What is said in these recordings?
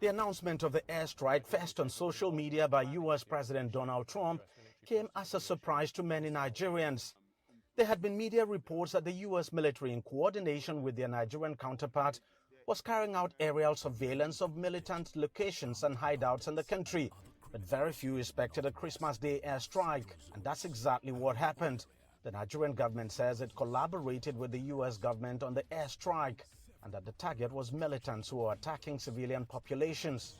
The announcement of the airstrike, first on social media by U.S. President Donald Trump, came as a surprise to many Nigerians. There had been media reports that the U.S. military, in coordination with their Nigerian counterpart, was carrying out aerial surveillance of militant locations and hideouts in the country. But very few expected a Christmas Day airstrike, and that's exactly what happened. The Nigerian government says it collaborated with the U.S. government on the airstrike, and that the target was militants who are attacking civilian populations.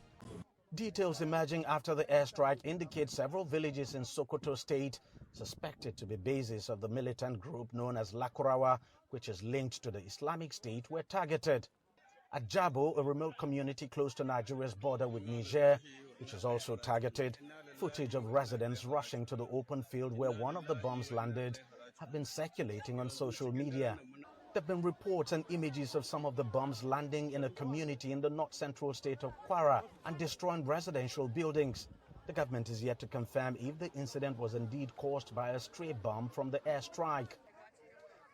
Details emerging after the airstrike indicate several villages in Sokoto State, suspected to be bases of the militant group known as Lakurawa, which is linked to the Islamic State, were targeted. At Jabo, a remote community close to Nigeria's border with Niger, which is also targeted, footage of residents rushing to the open field where one of the bombs landed have been circulating on social media. There have been reports and images of some of the bombs landing in a community in the north-central state of Kwara and destroying residential buildings. The government is yet to confirm if the incident was indeed caused by a stray bomb from the airstrike.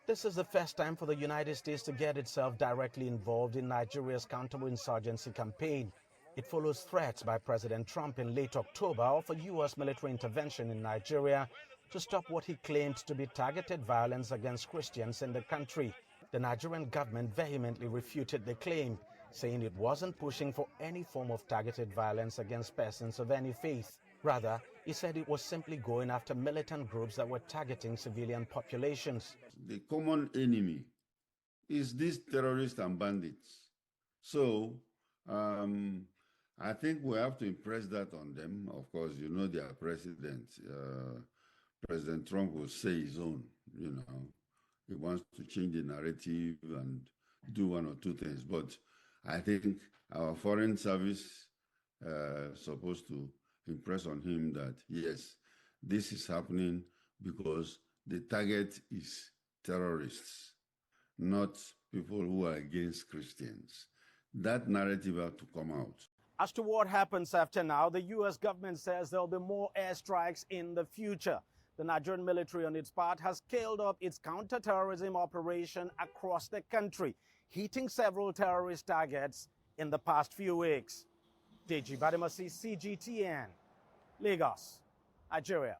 This is the first time for the United States to get itself directly involved in Nigeria's counterinsurgency campaign. It follows threats by President Trump in late October of a U.S. military intervention in Nigeria to stop what he claimed to be targeted violence against Christians in the country. The Nigerian government vehemently refuted the claim, saying it wasn't pushing for any form of targeted violence against persons of any faith. Rather, he said it was simply going after militant groups that were targeting civilian populations. The common enemy is these terrorists and bandits. So, I think we have to impress that on them. Of course, you know their president. President Trump will say his own, you know. He wants to change the narrative and do one or two things. But I think our foreign service supposed to impress on him that, yes, this is happening because the target is terrorists, not people who are against Christians. That narrative has to come out. As to what happens after now, the U.S. government says there will be more airstrikes in the future. The Nigerian military, on its part, has scaled up its counter-terrorism operation across the country, hitting several terrorist targets in the past few weeks. Deji Bademasi, CGTN, Lagos, Nigeria.